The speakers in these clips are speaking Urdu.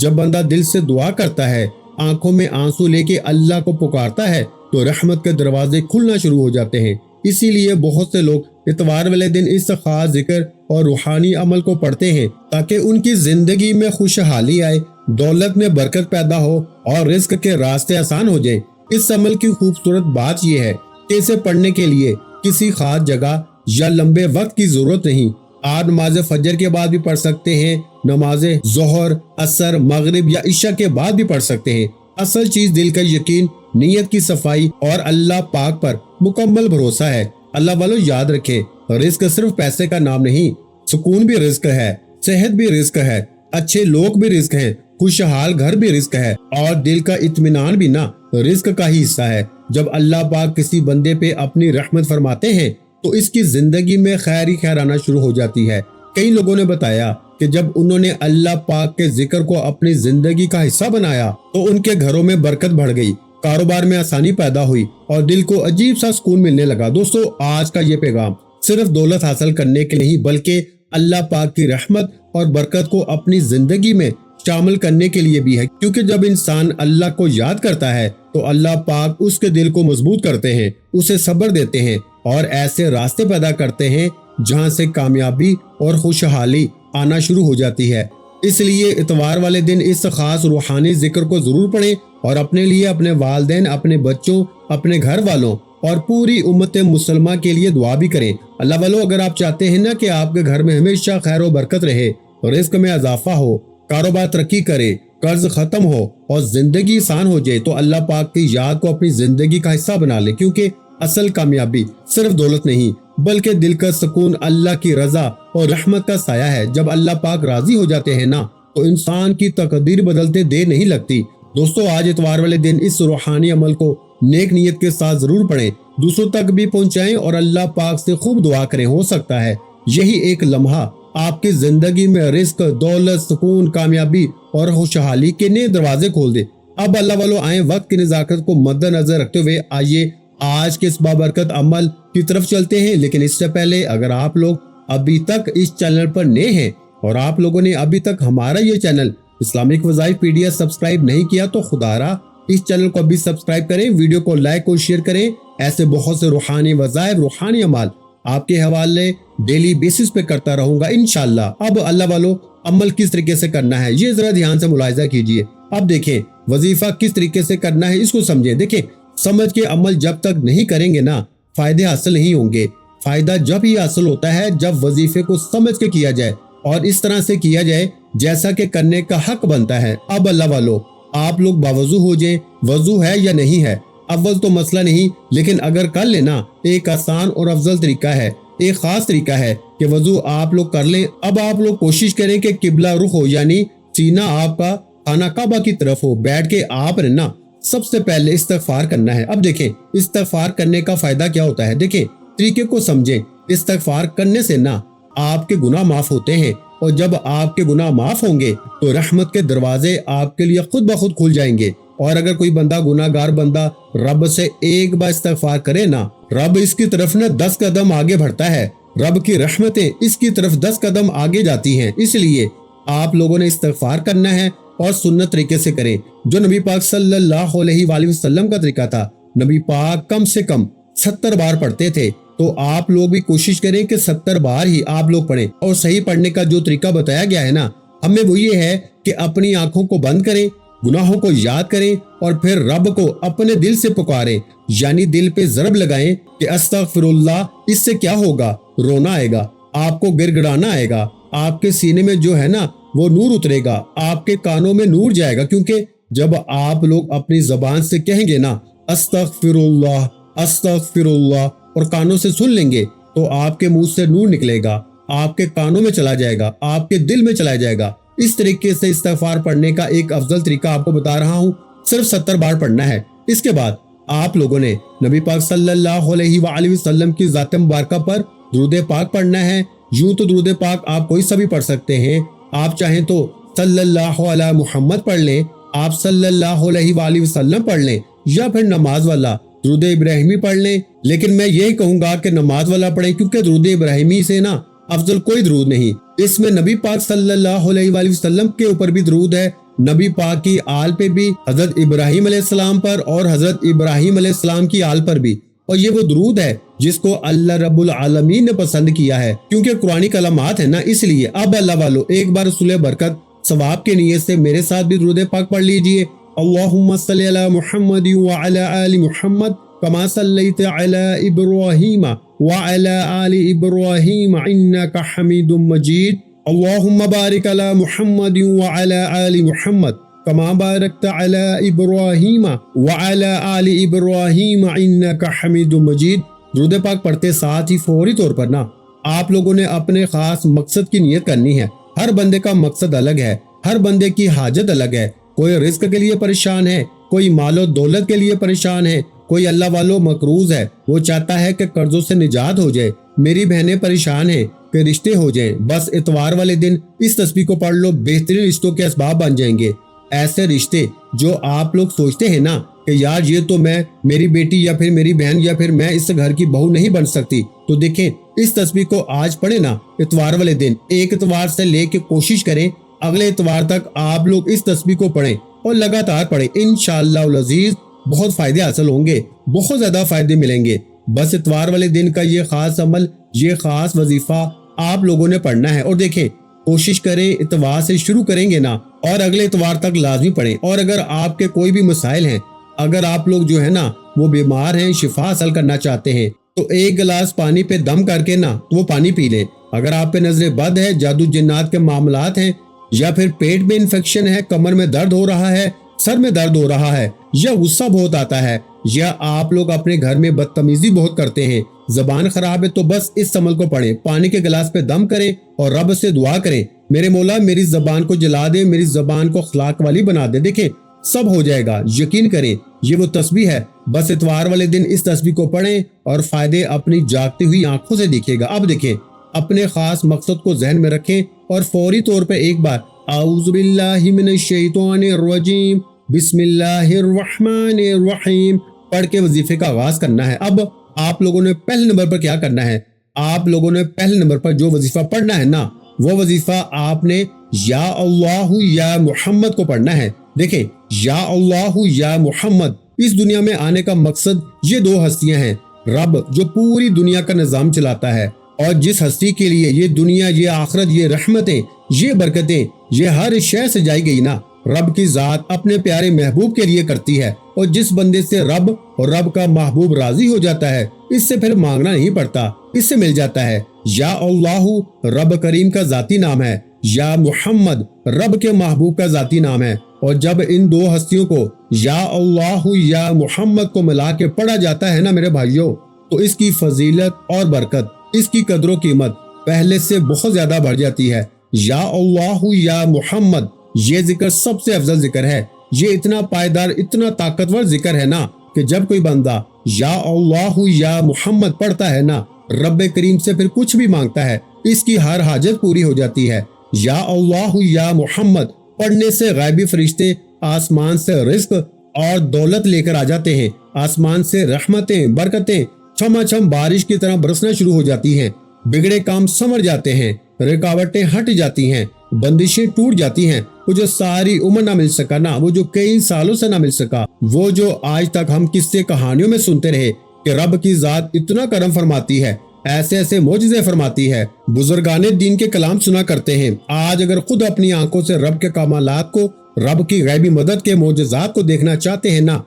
جب بندہ دل سے دعا کرتا ہے، آنکھوں میں آنسو لے کے اللہ کو پکارتا ہے تو رحمت کے دروازے کھلنا شروع ہو جاتے ہیں۔ اسی لیے بہت سے لوگ اتوار والے دن اس خاص ذکر اور روحانی عمل کو پڑھتے ہیں تاکہ ان کی زندگی میں خوشحالی آئے، دولت میں برکت پیدا ہو اور رزق کے راستے آسان ہو جائیں۔ اس عمل کی خوبصورت بات یہ ہے کہ اسے پڑھنے کے لیے کسی خاص جگہ یا لمبے وقت کی ضرورت نہیں۔ آپ نماز فجر کے بعد بھی پڑھ سکتے ہیں، نماز ظہر، عصر، مغرب یا عشاء کے بعد بھی پڑھ سکتے ہیں۔ اصل چیز دل کا یقین، نیت کی صفائی اور اللہ پاک پر مکمل بھروسہ ہے۔ اللہ والو یاد رکھیں، رزق صرف پیسے کا نام نہیں، سکون بھی رزق ہے، صحت بھی رزق ہے، اچھے لوگ بھی رزق ہیں، خوشحال گھر بھی رزق ہے اور دل کا اطمینان بھی نا رزق کا ہی حصہ ہے۔ جب اللہ پاک کسی بندے پہ اپنی رحمت فرماتے ہیں تو اس کی زندگی میں خیر ہی خیر آنا شروع ہو جاتی ہے۔ کئی لوگوں نے بتایا کہ جب انہوں نے اللہ پاک کے ذکر کو اپنی زندگی کا حصہ بنایا تو ان کے گھروں میں برکت بڑھ گئی، کاروبار میں آسانی پیدا ہوئی اور دل کو عجیب سا سکون ملنے لگا۔ دوستو، آج کا یہ پیغام صرف دولت حاصل کرنے کے نہیں بلکہ اللہ پاک کی رحمت اور برکت کو اپنی زندگی میں شامل کرنے کے لیے بھی ہے، کیونکہ جب انسان اللہ کو یاد کرتا ہے تو اللہ پاک اس کے دل کو مضبوط کرتے ہیں، اسے صبر دیتے ہیں اور ایسے راستے پیدا کرتے ہیں جہاں سے کامیابی اور خوشحالی آنا شروع ہو جاتی ہے۔ اس لیے اتوار والے دن اس خاص روحانی ذکر کو ضرور پڑھیں اور اپنے لیے، اپنے والدین، اپنے بچوں، اپنے گھر والوں اور پوری امت مسلمہ کے لیے دعا بھی کریں۔ اللہ والو، اگر آپ چاہتے ہیں نا کہ آپ کے گھر میں ہمیشہ خیر و برکت رہے، رزق میں اضافہ ہو، کاروبار ترقی کرے، قرض ختم ہو اور زندگی آسان ہو جائے، تو اللہ پاک کی یاد کو اپنی زندگی کا حصہ بنا لے، کیونکہ اصل کامیابی صرف دولت نہیں بلکہ دل کا سکون، اللہ کی رضا اور رحمت کا سایہ ہے۔ جب اللہ پاک راضی ہو جاتے ہیں نا تو انسان کی تقدیر بدلتے دیر نہیں لگتی۔ دوستو، آج اتوار والے دن اس روحانی عمل کو نیک نیت کے ساتھ ضرور پڑھیں، دوسروں تک بھی پہنچائیں اور اللہ پاک سے خوب دعا کریں۔ ہو سکتا ہے یہی ایک لمحہ آپ کی زندگی میں رزق، دولت، سکون، کامیابی اور خوشحالی کے نئے دروازے کھول دے۔ اب اللہ والو آئیں، وقت کی نزاکت کو مد نظر رکھتے ہوئے آئیے آج کے اس بابرکت عمل کی طرف چلتے ہیں۔ لیکن اس سے پہلے اگر آپ لوگ ابھی تک اس چینل پر نئے ہیں اور آپ لوگوں نے ابھی تک ہمارا یہ چینل اسلامک وظائف PDF سبسکرائب نہیں کیا تو خدا را اس چینل کو ابھی سبسکرائب کریں، ویڈیو کو لائک اور شیئر کریں۔ ایسے بہت سے روحانی وظائف، روحانی عمل آپ کے حوالے ڈیلی بیسس پہ کرتا رہوں گا انشاءاللہ۔ اب اللہ والو عمل کس طریقے سے کرنا ہے یہ ذرا دھیان سے ملاحظہ کیجئے۔ اب دیکھیں وظیفہ کس طریقے سے کرنا ہے، اس کو سمجھیں۔ دیکھیں، سمجھ کے عمل جب تک نہیں کریں گے نا فائدے حاصل نہیں ہوں گے۔ فائدہ جب ہی حاصل ہوتا ہے جب وظیفے کو سمجھ کے کیا جائے اور اس طرح سے کیا جائے جیسا کہ کرنے کا حق بنتا ہے۔ اب اللہ والو آپ لوگ باوضو ہو جائیں، وضو ہے یا نہیں ہے اول تو مسئلہ نہیں، لیکن اگر کر لینا ایک آسان اور افضل طریقہ ہے، ایک خاص طریقہ ہے کہ وضو آپ لوگ کر لیں۔ اب آپ لوگ کوشش کریں کہ قبلہ رخ ہو، یعنی سینہ آپ کا خانہ کعبہ کی طرف ہو، بیٹھ کے آپ نے نا سب سے پہلے استغفار کرنا ہے۔ اب دیکھیں استغفار کرنے کا فائدہ کیا ہوتا ہے، دیکھیں طریقے کو سمجھیں۔ استغفار کرنے سے نا آپ کے گناہ معاف ہوتے ہیں اور جب آپ کے گناہ معاف ہوں گے تو رحمت کے دروازے آپ کے لیے خود بخود کھل جائیں گے۔ اور اگر کوئی بندہ گناہ گار بندہ رب سے ایک بار استغفار کرے نا، رب اس کی طرف نا 10 قدم آگے بڑھتا ہے، رب کی رحمتیں اس کی طرف 10 قدم آگے جاتی ہیں۔ اس لیے آپ لوگوں نے استغفار کرنا ہے اور سنت طریقے سے کریں جو نبی پاک صلی اللہ علیہ وآلہ وسلم کا طریقہ تھا۔ نبی پاک کم سے کم 70 بار پڑھتے تھے، تو آپ لوگ بھی کوشش کریں کہ 70 بار ہی آپ لوگ پڑھیں۔ اور صحیح پڑھنے کا جو طریقہ بتایا گیا ہے نا ہمیں وہ یہ ہے کہ اپنی آنکھوں کو بند کریں، گناہوں کو یاد کریں اور پھر رب کو اپنے دل سے پکاریں، یعنی دل پہ ضرب لگائیں کہ استغفر اللہ۔ اس سے کیا ہوگا، رونا آئے گا، آپ کو گر گڑانا آئے گا، آپ کے سینے میں جو ہے نا وہ نور اترے گا، آپ کے کانوں میں نور جائے گا، کیونکہ جب آپ لوگ اپنی زبان سے کہیں گے نا استغفر اللہ استغفر اللہ اور کانوں سے سن لیں گے تو آپ کے منہ سے نور نکلے گا، آپ کے کانوں میں چلا جائے گا، آپ کے دل میں چلا جائے گا۔ اس طریقے سے استغفار پڑھنے کا ایک افضل طریقہ آپ کو بتا رہا ہوں، صرف 70 بار پڑھنا ہے۔ اس کے بعد آپ لوگوں نے نبی پاک صلی اللہ علیہ وآلہ وسلم کی ذات مبارکہ پر درود پاک پڑھنا ہے۔ یوں تو درود پاک آپ کوئی سا بھی پڑھ سکتے ہیں، آپ چاہیں تو صلی اللہ علیہ محمد پڑھ لیں، آپ صلی اللہ علیہ وآلہ وسلم پڑھ لیں، یا پھر نماز والا درود ابراہیمی پڑھ لیں۔ لیکن میں یہی کہوں گا کہ نماز والا پڑھیں، کیونکہ درود ابراہیمی سے نا افضل کوئی درود نہیں۔ اس میں نبی پاک صلی اللہ علیہ وآلہ وسلم کے اوپر بھی درود ہے نبی پاک کی آل پہ بھی، حضرت ابراہیم علیہ السلام پر اور حضرت ابراہیم علیہ السلام کی آل پر بھی، اور یہ وہ درود ہے جس کو اللہ رب العالمین نے پسند کیا ہے، کیونکہ قرآنی کلمات ہیں نا، اس لیے۔ اب اللہ والو ایک بار رسول برکت ثواب کے نیت سے میرے ساتھ بھی درود پاک پڑھ لیجئے۔ اللہم صلی علی محمد وعلی آل محمد کما صلیت علی ابراہیم وعلی آل ابراہیم انک حمید مجید۔ اللہم بارک علی محمد وعلی آل محمد کما بارکت علی ابراہیم وعلی آل ابراہیم انک حمید مجید۔ درود پاک پڑھتے ساتھ ہی فوری طور پر نا آپ لوگوں نے اپنے خاص مقصد کی نیت کرنی ہے۔ ہر بندے کا مقصد الگ ہے، ہر بندے کی حاجت الگ ہے۔ کوئی رزق کے لیے پریشان ہے، کوئی مال و دولت کے لیے پریشان ہے، کوئی اللہ والو مقروض ہے، وہ چاہتا ہے کہ قرضوں سے نجات ہو جائے۔ میری بہنیں پریشان ہیں کہ رشتے ہو جائیں، بس اتوار والے دن اس تسبیح کو پڑھ لو، بہترین رشتوں کے اسباب بن جائیں گے۔ ایسے رشتے جو آپ لوگ سوچتے ہیں نا کہ یار یہ تو میری بیٹی یا پھر میری بہن یا پھر میں اس گھر کی بہو نہیں بن سکتی، تو دیکھیں اس تسبیح کو آج پڑھیں نا اتوار والے دن، ایک اتوار سے لے کے کوشش کریں اگلے اتوار تک آپ لوگ اس تسبیح کو پڑھیں اور لگاتار پڑھیں، انشاءاللہ العزیز بہت فائدے حاصل ہوں گے، بہت زیادہ فائدے ملیں گے۔ بس اتوار والے دن کا یہ خاص عمل، یہ خاص وظیفہ آپ لوگوں نے پڑھنا ہے، اور دیکھیں کوشش کریں اتوار سے شروع کریں گے نا اور اگلے اتوار تک لازمی پڑھیں۔ اور اگر آپ کے کوئی بھی مسائل ہیں، اگر آپ لوگ جو ہے نا وہ بیمار ہیں، شفا حاصل کرنا چاہتے ہیں، تو ایک گلاس پانی پہ دم کر کے نا وہ پانی پی لیں۔ اگر آپ پہ نظر بد ہے، جادو جنات کے معاملات ہیں، یا پھر پیٹ میں انفیکشن ہے، کمر میں درد ہو رہا ہے، سر میں درد ہو رہا ہے، یا غصہ بہت آتا ہے، یا آپ لوگ اپنے گھر میں بدتمیزی بہت کرتے ہیں، زبان خراب ہے، تو بس اس عمل کو پڑھیں، پانی کے گلاس پہ دم کریں اور رب سے دعا کریں، میرے مولا میری زبان کو جلا دے، میری زبان کو اخلاق والی بنا دے۔ دیکھیں سب ہو جائے گا، یقین کریں یہ وہ تسبیح ہے۔ بس اتوار والے دن اس تسبیح کو پڑھیں اور فائدے اپنی جاگتی ہوئی آنکھوں سے دیکھے گا۔ اب دیکھیں اپنے خاص مقصد کو ذہن میں رکھیں اور فوری طور پہ ایک بار اعوذ باللہ من الشیطان الرجیم بسم اللہ الرحمن الرحیم پڑھ کے وظیفے کا آغاز کرنا ہے۔ اب آپ لوگوں نے پہلے نمبر پر کیا کرنا ہے، آپ لوگوں نے پہلے نمبر پر جو وظیفہ پڑھنا ہے نا، وہ وظیفہ آپ نے یا اللہ یا محمد کو پڑھنا ہے۔ دیکھیں یا اللہ یا محمد، اس دنیا میں آنے کا مقصد یہ دو ہستیاں ہیں، رب جو پوری دنیا کا نظام چلاتا ہے، اور جس ہستی کے لیے یہ دنیا، یہ آخرت، یہ رحمتیں، یہ برکتیں، یہ ہر شے سجائی گئی نا، رب کی ذات اپنے پیارے محبوب کے لیے کرتی ہے، اور جس بندے سے رب اور رب کا محبوب راضی ہو جاتا ہے، اس سے پھر مانگنا نہیں پڑتا، اس سے مل جاتا ہے۔ یا اللہ رب کریم کا ذاتی نام ہے، یا محمد رب کے محبوب کا ذاتی نام ہے، اور جب ان دو ہستیوں کو یا اللہ یا محمد کو ملا کے پڑھا جاتا ہے نا میرے بھائیوں، تو اس کی فضیلت اور برکت، اس کی قدر و قیمت پہلے سے بہت زیادہ بڑھ جاتی ہے۔ یا اللہ یا محمد یہ ذکر سب سے افضل ذکر ہے، یہ اتنا پائیدار، اتنا طاقتور ذکر ہے نا کہ جب کوئی بندہ یا اللہ یا محمد پڑھتا ہے نا، رب کریم سے پھر کچھ بھی مانگتا ہے، اس کی ہر حاجت پوری ہو جاتی ہے۔ یا اللہ یا محمد پڑھنے سے غیبی فرشتے آسمان سے رزق اور دولت لے کر آ جاتے ہیں، آسمان سے رحمتیں، برکتیں چھما چھم بارش کی طرح برسنا شروع ہو جاتی ہیں، بگڑے کام سنور جاتے ہیں، رکاوٹیں ہٹ جاتی ہیں، بندشیں ٹوٹ جاتی ہیں، وہ جو ساری عمر نہ مل سکا نا، وہ جو کئی سالوں سے نہ مل سکا، وہ جو آج تک ہم قصے کہانیوں میں سنتے رہے کہ رب کی ذات اتنا کرم فرماتی ہے، ایسے ایسے معجزے فرماتی ہے، بزرگان دین کے کلام سنا کرتے ہیں، آج اگر خود اپنی آنکھوں سے رب کے کمالات کو، رب کی غیبی مدد کے معجزات کو دیکھنا چاہتے ہیں نا،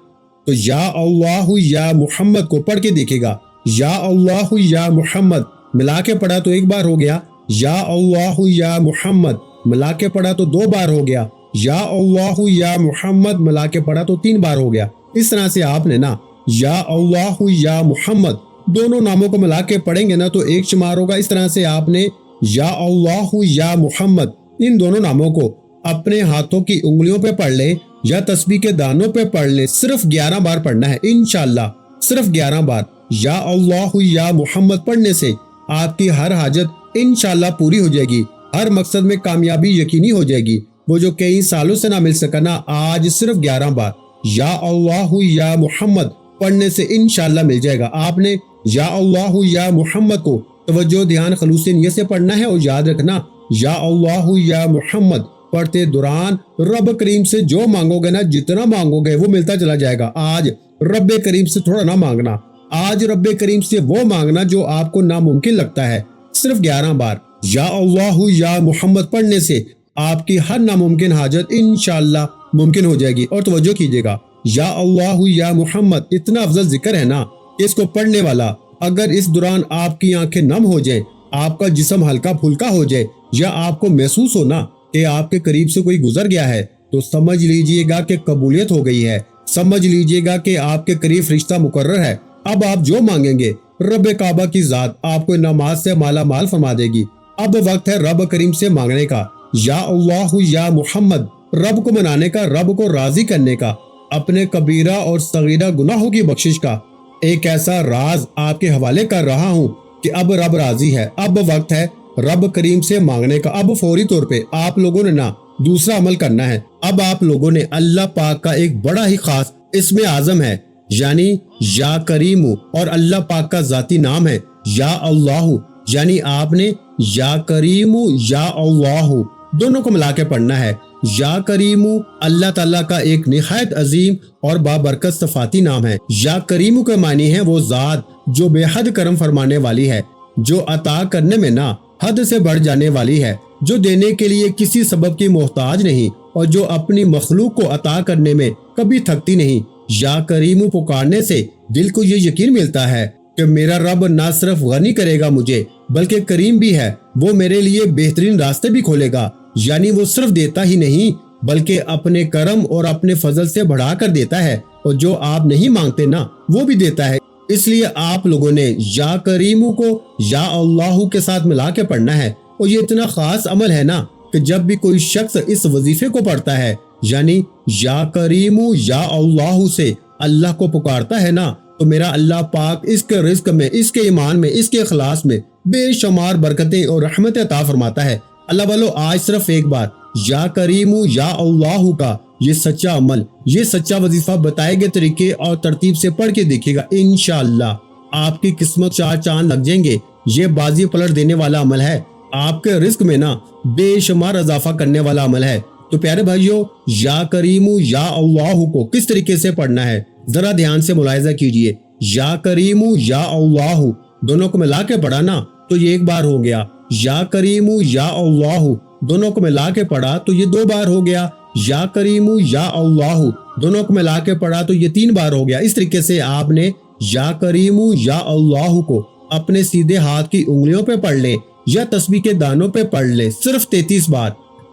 تو یا اللہ یا محمد کو پڑھ کے دیکھے گا۔ یا اللہ یا محمد ملا کے پڑھا تو ایک بار ہو گیا، یا اللہ یا محمد ملا کے پڑھا تو 2 بار ہو گیا، یا اللہ یا محمد ملا کے پڑھا تو 3 بار ہو گیا۔ اس طرح سے آپ نے نا یا اللہ یا محمد دونوں ناموں کو ملا کے پڑھیں گے نا تو 1 شمار ہوگا۔ اس طرح سے آپ نے یا اللہ یا محمد ان دونوں ناموں کو اپنے ہاتھوں کی انگلیوں پہ پڑھ لیں یا تسبیح کے دانوں پہ پڑھ لیں، صرف 11 بار پڑھنا ہے انشاءاللہ، صرف 11 بار یا اللہ یا محمد پڑھنے سے آپ کی ہر حاجت انشاءاللہ پوری ہو جائے گی، ہر مقصد میں کامیابی یقینی ہو جائے گی، وہ جو کئی سالوں سے نہ مل سکا نا، آج صرف 11 بار یا اللہ یا محمد پڑھنے سے انشاءاللہ مل جائے گا۔ آپ نے یا اللہ یا محمد کو توجہ، دھیان، خلوص نیت سے پڑھنا ہے، اور یاد رکھنا یا اللہ یا محمد پڑھتے دوران رب کریم سے جو مانگو گے نا، جتنا مانگو گے وہ ملتا چلا جائے گا۔ آج رب کریم سے تھوڑا نہ مانگنا، آج رب کریم سے وہ مانگنا جو آپ کو ناممکن لگتا ہے۔ صرف 11 بار یا اللہ یا محمد پڑھنے سے آپ کی ہر ناممکن حاجت انشاءاللہ ممکن ہو جائے گی۔ اور توجہ کیجیے گا، یا اللہ یا محمد اتنا افضل ذکر ہے نا، اس کو پڑھنے والا اگر اس دوران آپ کی آنکھیں نم ہو جائیں، آپ کا جسم ہلکا پھلکا ہو جائے، یا آپ کو محسوس ہونا کہ آپ کے قریب سے کوئی گزر گیا ہے، تو سمجھ لیجئے گا کہ قبولیت ہو گئی ہے، سمجھ لیجئے گا کہ آپ کے قریب فرشتہ مقرر ہے۔ اب آپ جو مانگیں گے رب کعبہ کی ذات آپ کو نماز سے مالا مال فرما دے گی۔ اب وقت ہے رب کریم سے مانگنے کا، یا اللہ یا محمد، رب کو منانے کا، رب کو راضی کرنے کا، اپنے کبیرہ اور صغیرہ گناہوں کی بخشش کا۔ ایک ایسا راز آپ کے حوالے کر رہا ہوں کہ اب رب راضی ہے۔ اب وقت ہے رب کریم سے مانگنے کا۔ اب فوری طور پہ آپ لوگوں نے نا دوسرا عمل کرنا ہے۔ اب آپ لوگوں نے اللہ پاک کا ایک بڑا ہی خاص اسم اعظم ہے، یعنی یا کریم، اور اللہ پاک کا ذاتی نام ہے یا اللہ، یعنی آپ نے یا کریم یا اللہ دونوں کو ملا کے پڑھنا ہے۔ یا کریم اللہ تعالیٰ کا ایک نہایت عظیم اور بابرکت صفاتی نام ہے۔ یا کریم کے معنی ہے وہ ذات جو بے حد کرم فرمانے والی ہے، جو عطا کرنے میں نہ حد سے بڑھ جانے والی ہے، جو دینے کے لیے کسی سبب کی محتاج نہیں، اور جو اپنی مخلوق کو عطا کرنے میں کبھی تھکتی نہیں۔ یا کریم پکارنے سے دل کو یہ یقین ملتا ہے کہ میرا رب نہ صرف غنی کرے گا مجھے، بلکہ کریم بھی ہے، وہ میرے لیے بہترین راستے بھی کھولے گا۔ یعنی وہ صرف دیتا ہی نہیں بلکہ اپنے کرم اور اپنے فضل سے بڑھا کر دیتا ہے، اور جو آپ نہیں مانگتے نا وہ بھی دیتا ہے۔ اس لیے آپ لوگوں نے یا کریم کو یا اللہ کے ساتھ ملا کے پڑھنا ہے۔ اور یہ اتنا خاص عمل ہے نا کہ جب بھی کوئی شخص اس وظیفے کو پڑھتا ہے، یعنی یا کریم یا اللہ سے اللہ کو پکارتا ہے نا، تو میرا اللہ پاک اس کے رزق میں، اس کے ایمان میں، اس کے اخلاص میں بے شمار برکتیں اور رحمتیں عطا فرماتا ہے۔ اللہ والو، آج صرف ایک بار یا کریم یا اللہ کا یہ سچا عمل، یہ سچا وظیفہ بتائے گئے طریقے اور ترتیب سے پڑھ کے دیکھیے گا، انشاءاللہ آپ کی قسمت 4 چاند لگ جائیں گے۔ یہ بازی پلٹ دینے والا عمل ہے، آپ کے رزق میں نا بے شمار اضافہ کرنے والا عمل ہے۔ تو پیارے بھائیو، یا کریم یا اللہ کو کس طریقے سے پڑھنا ہے ذرا دھیان سے ملاحظہ کیجئے۔ یا کریم یا اللہ دونوں کو ملا کے پڑھا نا تو یہ 1 بار ہو گیا، یا کریم یا اللہ دونوں کو ملا کے پڑھا تو یہ 2 بار ہو گیا، یا کریم یا اللہ دونوں کو ملا کے پڑھا تو یہ 3 بار ہو گیا۔ اس طریقے سے آپ نے یا کریم یا اللہ کو اپنے سیدھے ہاتھ کی انگلیوں پہ پڑھ لیں یا تسبیح کے دانوں پہ پڑھ لیں، صرف 33 بار،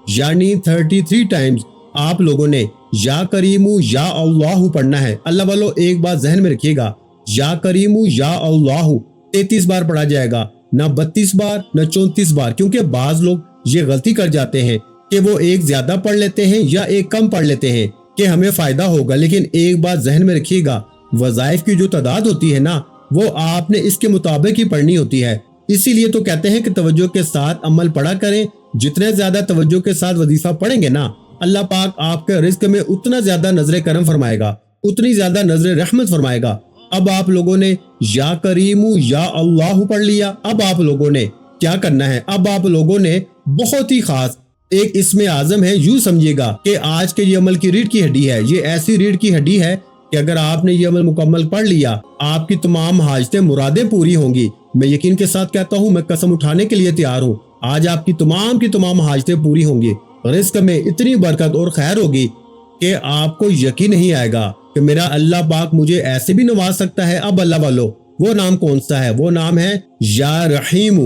یعنی 33 ٹائمز آپ لوگوں نے یا کریم یا اللہ پڑھنا ہے۔ اللہ والو، ایک بات ذہن میں رکھیے گا، یا کریم یا اللہ 33 بار پڑھا جائے گا، نہ 32 بار نہ 34 بار، کیونکہ بعض لوگ یہ غلطی کر جاتے ہیں کہ وہ ایک زیادہ پڑھ لیتے ہیں یا ایک کم پڑھ لیتے ہیں کہ ہمیں فائدہ ہوگا۔ لیکن ایک بات ذہن میں رکھیے گا، وظائف کی جو تعداد ہوتی ہے نا وہ آپ نے اس کے مطابق ہی پڑھنی ہوتی ہے۔ اسی لیے تو کہتے ہیں کہ توجہ کے ساتھ عمل پڑھا کریں۔ جتنے زیادہ توجہ کے ساتھ وظیفہ پڑھیں گے نا، اللہ پاک آپ کے رزق میں اتنا زیادہ نظر کرم فرمائے گا، اتنی زیادہ نظر رحمت فرمائے گا۔ اب آپ لوگوں نے یا کریم یا اللہ پڑھ لیا، اب آپ لوگوں نے کیا کرنا ہے؟ اب آپ لوگوں نے بہت ہی خاص ایک اسم اعظم ہے، یوں سمجھیے گا کہ آج کے یہ عمل کی ریڑھ کی ہڈی ہے۔ یہ ایسی ریڑھ کی ہڈی ہے کہ اگر آپ نے یہ عمل مکمل پڑھ لیا، آپ کی تمام حاجتیں مرادیں پوری ہوں گی۔ میں یقین کے ساتھ کہتا ہوں، میں قسم اٹھانے کے لیے تیار ہوں، آج آپ کی تمام حاجتیں پوری ہوں گی، رزق میں اتنی برکت اور خیر ہوگی کہ آپ کو یقین نہیں آئے گا کہ میرا اللہ پاک مجھے ایسے بھی نواز سکتا ہے۔ اب اللہ والو، وہ نام کون سا ہے؟ وہ نام ہے یا رحیم،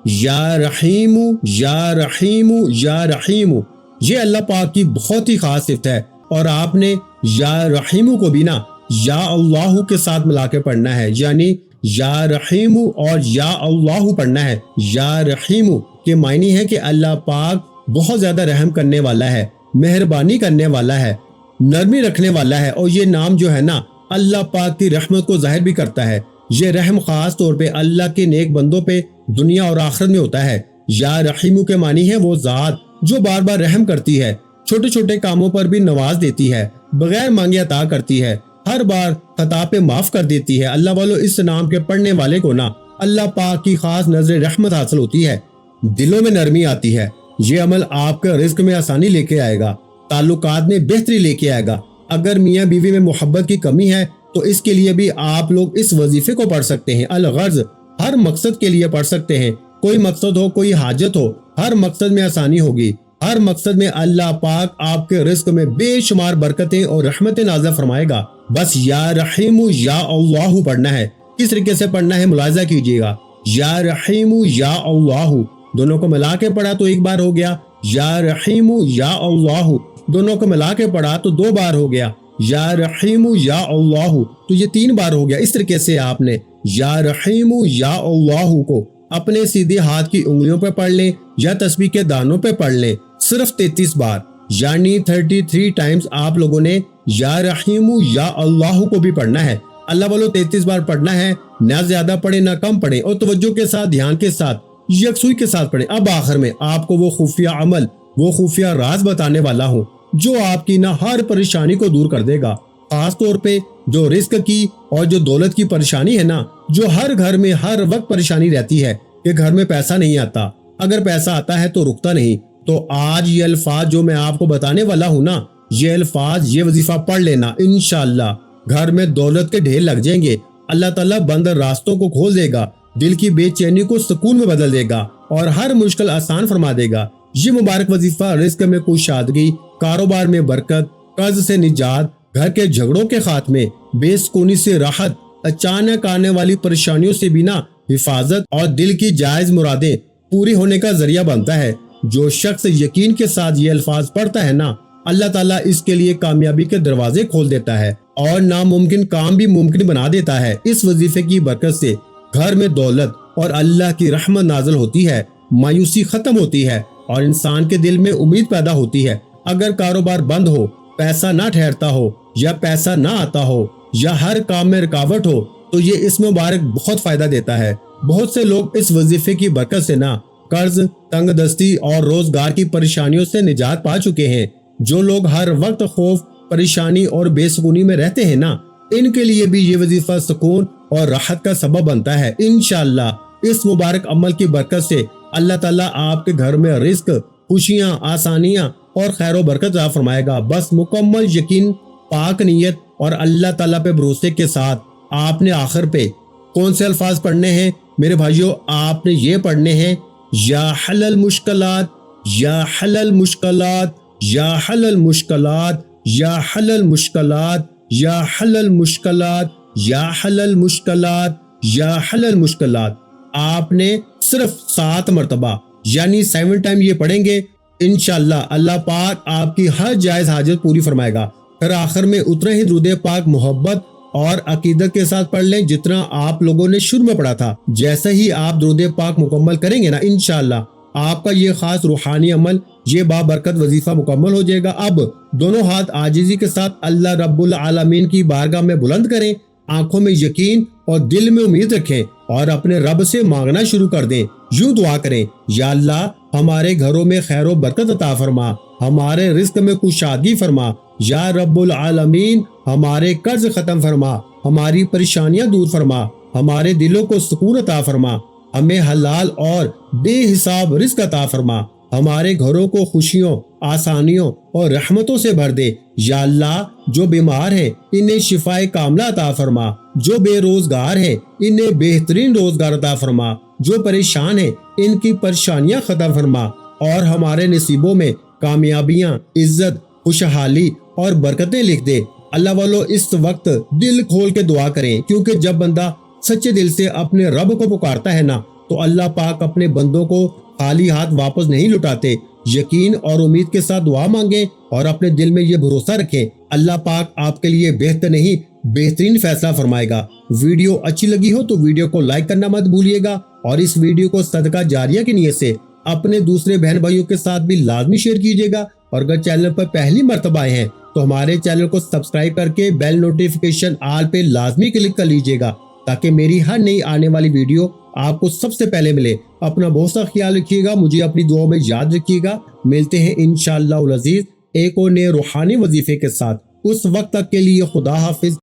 یا رحیم، یا رحیم، یا رحیم۔ یہ اللہ پاک کی بہت ہی خاص صفت ہے، اور آپ نے یا رحیم کو بھی نا یا اللہ کے ساتھ ملا کے پڑھنا ہے، یعنی یا رحیم اور یا اللہ پڑھنا ہے۔ یا رحیم کے معنی ہے کہ اللہ پاک بہت زیادہ رحم کرنے والا ہے، مہربانی کرنے والا ہے، نرمی رکھنے والا ہے، اور یہ نام جو ہے نا اللہ پاک کی رحمت کو ظاہر بھی کرتا ہے۔ یہ رحم خاص طور پہ اللہ کے نیک بندوں پہ دنیا اور آخرت میں ہوتا ہے۔ یا رحیم کے معنی ہے وہ ذات جو بار بار رحم کرتی ہے، چھوٹے چھوٹے کاموں پر بھی نواز دیتی ہے، بغیر مانگے عطا کرتی ہے، ہر بار خطا پہ معاف کر دیتی ہے۔ اللہ والو، اس نام کے پڑھنے والے کو نا اللہ پاک کی خاص نظر رحمت حاصل ہوتی ہے، دلوں میں نرمی آتی ہے، یہ عمل آپ کے رزق میں آسانی لے کے آئے گا، تعلقات میں بہتری لے کے آئے گا۔ اگر میاں بیوی میں محبت کی کمی ہے تو اس کے لیے بھی آپ لوگ اس وظیفے کو پڑھ سکتے ہیں۔ الغرض، ہر مقصد کے لیے پڑھ سکتے ہیں، کوئی مقصد ہو، کوئی حاجت ہو، ہر مقصد میں آسانی ہوگی، ہر مقصد میں اللہ پاک آپ کے رزق میں بے شمار برکتیں اور رحمتیں نازل فرمائے گا۔ بس یا رحیم یا اللہ پڑھنا ہے۔ کس طریقے سے پڑھنا ہے ملاحظہ کیجیے گا۔ یا رحیم یا اللہ، دونوں کو ملا کے پڑھا تو ایک بار ہو گیا، یا رحیم یا اللہ دونوں کو ملا کے پڑھا تو 2 بار ہو گیا، یا رحیم یا اللہ تو یہ 3 بار ہو گیا۔ اس طریقے سے آپ نے یا رحیم یا اللہ کو اپنے سیدھے ہاتھ کی انگلیوں پہ پڑھ لیں یا تسبیح کے دانوں پہ پڑھ لیں، صرف 33 بار، یعنی 33 ٹائمز آپ لوگوں نے یا رحیم یا اللہ کو بھی پڑھنا ہے۔ اللہ والو 33 بار پڑھنا ہے، نہ زیادہ پڑھیں نہ کم پڑھیں، اور توجہ کے ساتھ، دھیان کے ساتھ، یکسوئی کے ساتھ پڑھیں۔ اب آخر میں آپ کو وہ خفیہ عمل، وہ خفیہ راز بتانے والا ہوں جو آپ کی نہ ہر پریشانی کو دور کر دے گا، خاص طور پہ جو رزق کی اور جو دولت کی پریشانی ہے نا، جو ہر گھر میں ہر وقت پریشانی رہتی ہے کہ گھر میں پیسہ نہیں آتا، اگر پیسہ آتا ہے تو رکتا نہیں۔ تو آج یہ الفاظ جو میں آپ کو بتانے والا ہوں نا، یہ الفاظ، یہ وظیفہ پڑھ لینا، انشاءاللہ گھر میں دولت کے ڈھیر لگ جائیں گے۔ اللہ تعالیٰ بند راستوں کو کھول دے گا، دل کی بے چینی کو سکون میں بدل دے گا اور ہر مشکل آسان فرما دے گا۔ یہ مبارک وظیفہ رزق میں کشادگی، کاروبار میں برکت، قرض سے نجات، گھر کے جھگڑوں کے خاتمے، بے سکونی سے راحت، اچانک آنے والی پریشانیوں سے بھی نہ حفاظت اور دل کی جائز مرادیں پوری ہونے کا ذریعہ بنتا ہے۔ جو شخص یقین کے ساتھ یہ الفاظ پڑھتا ہے نا، اللہ تعالیٰ اس کے لیے کامیابی کے دروازے کھول دیتا ہے اور ناممکن کام بھی ممکن بنا دیتا ہے۔ اس وظیفے کی برکت سے گھر میں دولت اور اللہ کی رحمت نازل ہوتی ہے، مایوسی ختم ہوتی ہے اور انسان کے دل میں امید پیدا ہوتی ہے۔ اگر کاروبار بند ہو، پیسہ نہ ٹھہرتا ہو یا پیسہ نہ آتا ہو یا ہر کام میں رکاوٹ ہو تو یہ اس مبارک بہت فائدہ دیتا ہے۔ بہت سے لوگ اس وظیفے کی برکت سے نہ قرض، تنگ دستی اور روزگار کی پریشانیوں سے نجات پا چکے ہیں۔ جو لوگ ہر وقت خوف، پریشانی اور بے سکونی میں رہتے ہیں نا، ان کے لیے بھی یہ وظیفہ سکون اور راحت کا سبب بنتا ہے۔ انشاءاللہ اس مبارک عمل کی برکت سے اللہ تعالیٰ آپ کے گھر میں رزق، خوشیاں، آسانیاں اور خیر و برکت عطا فرمائے گا۔ بس مکمل یقین، پاک نیت اور اللہ تعالیٰ پہ بھروسے کے ساتھ آپ نے آخر پہ کون سے الفاظ پڑھنے ہیں میرے بھائیوں؟ آپ نے یہ پڑھنے ہیں، یا حل المشکلات، یا حل المشکلات، یا حل المشکلات، یا حل المشکلات، یا حل المشکلات، یا حل المشکلات، یا حل المشکلات۔ آپ نے صرف 7 مرتبہ یعنی 7 ٹائم یہ پڑھیں گے، انشاءاللہ اللہ پاک آپ کی ہر جائز حاجت پوری فرمائے گا۔ پھر آخر میں اتنا ہی درود پاک محبت اور عقیدت کے ساتھ پڑھ لیں جتنا آپ لوگوں نے شروع میں پڑھا تھا۔ جیسے ہی آپ درود پاک مکمل کریں گے نا، انشاءاللہ آپ کا یہ خاص روحانی عمل، یہ بابرکت وظیفہ مکمل ہو جائے گا۔ اب دونوں ہاتھ عاجزی کے ساتھ اللہ رب العالمین کی بارگاہ میں بلند کریں، آنکھوں میں یقین اور دل میں امید رکھیں اور اپنے رب سے مانگنا شروع کر دیں۔ یوں دعا کریں، یا اللہ ہمارے گھروں میں خیر و برکت عطا فرما، ہمارے رزق میں کشادگی فرما، یا رب العالمین ہمارے قرض ختم فرما، ہماری پریشانیاں دور فرما، ہمارے دلوں کو سکون عطا فرما، ہمیں حلال اور بے حساب رزق عطا فرما، ہمارے گھروں کو خوشیوں، آسانیوں اور رحمتوں سے بھر دے۔ یا اللہ جو بیمار ہیں انہیں شفائے کاملہ عطا فرما، جو بے روزگار ہیں انہیں بہترین روزگار عطا فرما، جو پریشان ہیں ان کی پریشانیاں ختم فرما اور ہمارے نصیبوں میں کامیابیاں، عزت، خوشحالی اور برکتیں لکھ دے۔ اللہ والو اس وقت دل کھول کے دعا کریں، کیونکہ جب بندہ سچے دل سے اپنے رب کو پکارتا ہے نا تو اللہ پاک اپنے بندوں کو خالی ہاتھ واپس نہیں لٹاتے۔ یقین اور امید کے ساتھ دعا مانگیں اور اپنے دل میں یہ بھروسہ رکھیں، اللہ پاک آپ کے لیے بہتر نہیں بہترین فیصلہ فرمائے گا۔ ویڈیو اچھی لگی ہو تو ویڈیو کو لائک کرنا مت بھولیے گا اور اس ویڈیو کو صدقہ جاریہ کی نیت سے اپنے دوسرے بہن بھائیوں کے ساتھ بھی لازمی شیئر کیجیے گا۔ اور اگر چینل پر پہلی مرتبہ آئے ہیں تو ہمارے چینل کو سبسکرائب کر کے بیل نوٹیفیکیشن آل پہ لازمی کلک کر لیجیے گا تاکہ میری ہر نئی آنے والی ویڈیو آپ کو سب سے پہلے ملے۔ اپنا بہت سا خیال رکھیے گا، مجھے اپنی دعاؤں میں یاد رکھیے گا۔ ملتے ہیں انشاءاللہ العزیز ایک اور نئے روحانی وظیفے کے ساتھ۔ اس وقت تک کے لیے خدا حافظ۔